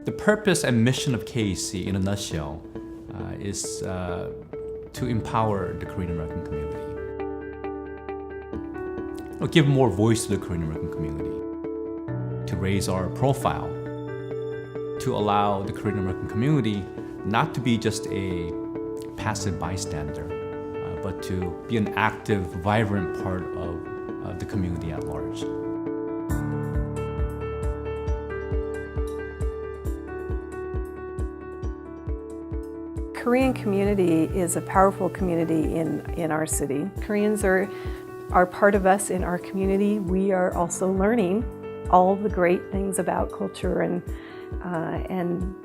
The purpose and mission of KAC in a nutshell is to empower the Korean American community. Give more voice to the Korean American community, to raise our profile, to allow the Korean American community not to be just a passive bystander, but to be an active, vibrant part of the community at large. Korean community is a powerful community in our city. Koreans are part of us in our community. We are also learning all the great things about culture and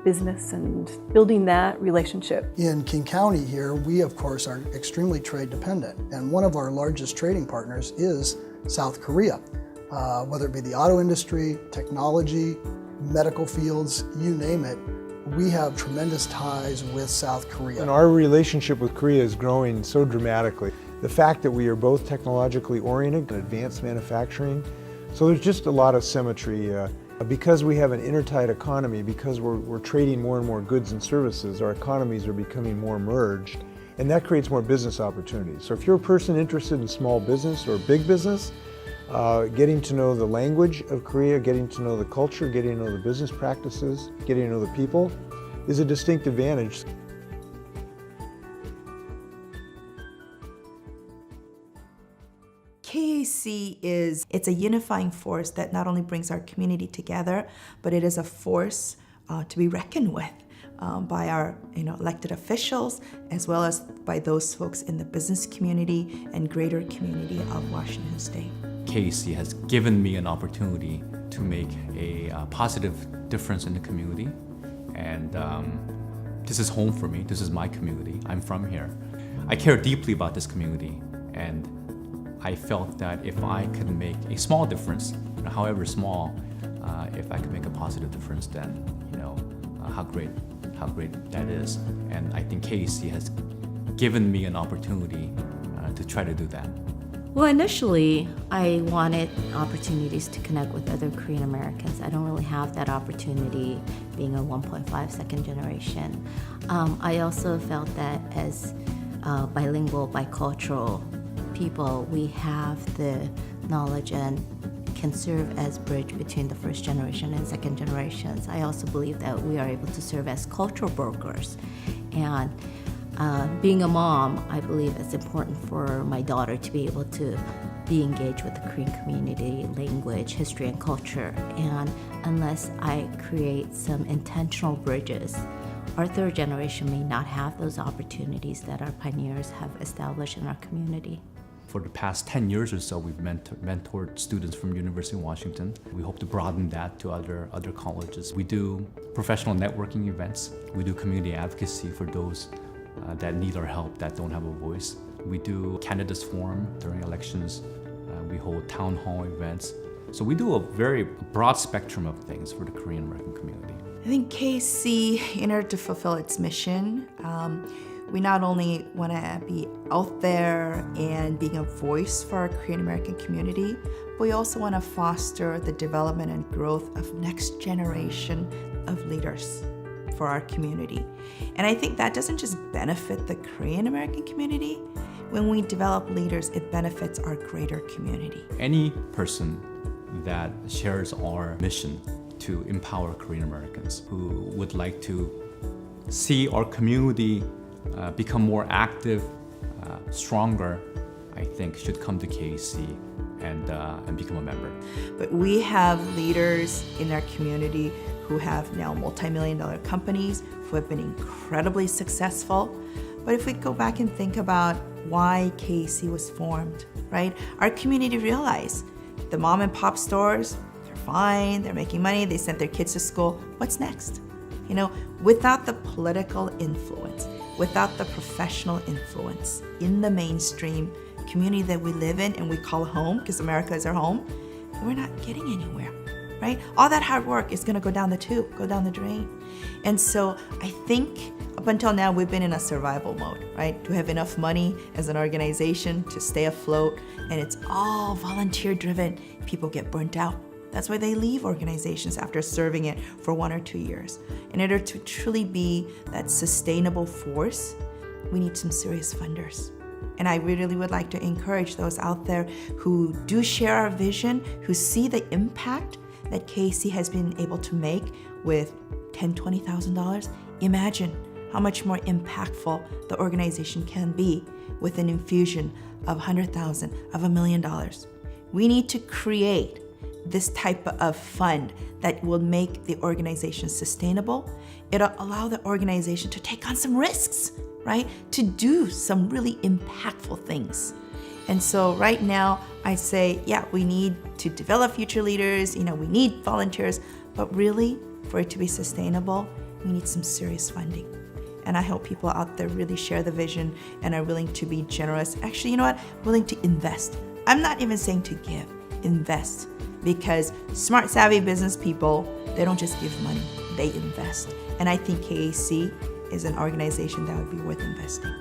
business and building that relationship. In King County here, we of course are extremely trade dependent, and one of our largest trading partners is South Korea. Whether it be the auto industry, technology, medical fields, you name it, we have tremendous ties with South Korea. And our relationship with Korea is growing so dramatically. The fact that we are both technologically oriented and advanced manufacturing, so there's just a lot of symmetry. Because we have an intertied economy, because we're trading more and more goods and services, our economies are becoming more merged, and that creates more business opportunities. So if you're a person interested in small business or big business, getting to know the language of Korea, getting to know the culture, getting to know the business practices, getting to know the people is a distinct advantage. KAC it's a unifying force that not only brings our community together, but it is a force to be reckoned with by our elected officials, as well as by those folks in the business community and greater community of Washington State. KAC has given me an opportunity to make a positive difference in the community, and this is home for me. This is my community. I'm from here. I care deeply about this community, and I felt that if I could make a small difference, however small, if I could make a positive difference, then how great that is. And I think KAC has given me an opportunity to try to do that. Well, initially, I wanted opportunities to connect with other Korean Americans. I don't really have that opportunity being a 1.5 second generation. I also felt that as bilingual, bicultural people, we have the knowledge and can serve as bridge between the first generation and second generations. I also believe that we are able to serve as cultural brokers. And being a mom, I believe it's important for my daughter to be able to be engaged with the Korean community, language, history, and culture. And unless I create some intentional bridges, our third generation may not have those opportunities that our pioneers have established in our community. For the past 10 years or so, we've mentored students from University of Washington. We hope to broaden that to other colleges. We do professional networking events. We do community advocacy for those that need our help, that don't have a voice. We do candidates forum during elections. We hold town hall events. So we do a very broad spectrum of things for the Korean American community. I think KAC, in order to fulfill its mission, we not only want to be out there and being a voice for our Korean American community, but we also want to foster the development and growth of next generation of leaders for our community. And I think that doesn't just benefit the Korean American community. When we develop leaders, it benefits our greater community. Any person that shares our mission to empower Korean Americans who would like to see our community become more active, stronger, I think should come to KAC and become a member. But we have leaders in our community who have now multi-million-dollar companies, who have been incredibly successful. But if we go back and think about why KAC was formed, right? Our community realized the mom and pop stores, they're fine, they're making money, they sent their kids to school. What's next? Without the political influence, without the professional influence in the mainstream community that we live in and we call home, because America is our home, we're not getting anywhere, right? All that hard work is gonna go down the tube, go down the drain. And so I think up until now, we've been in a survival mode, right? Do we have enough money as an organization to stay afloat? And it's all volunteer driven. People get burnt out, That's why they leave organizations after serving it for 1 or 2 years. In order to truly be that sustainable force, we need some serious funders. And I really would like to encourage those out there who do share our vision, who see the impact that KAC has been able to make with $10,000, $20,000. Imagine how much more impactful the organization can be with an infusion of $100,000, of $1 million. We need to create this type of fund that will make the organization sustainable. It'll allow the organization to take on some risks, right? To do some really impactful things. And so right now, I say, yeah, we need to develop future leaders, we need volunteers, but really, for it to be sustainable, we need some serious funding. And I hope people out there really share the vision and are willing to be generous. Actually, willing to invest. I'm not even saying to give, invest. Because smart, savvy business people, they don't just give money, they invest. And I think KAC is an organization that would be worth investing.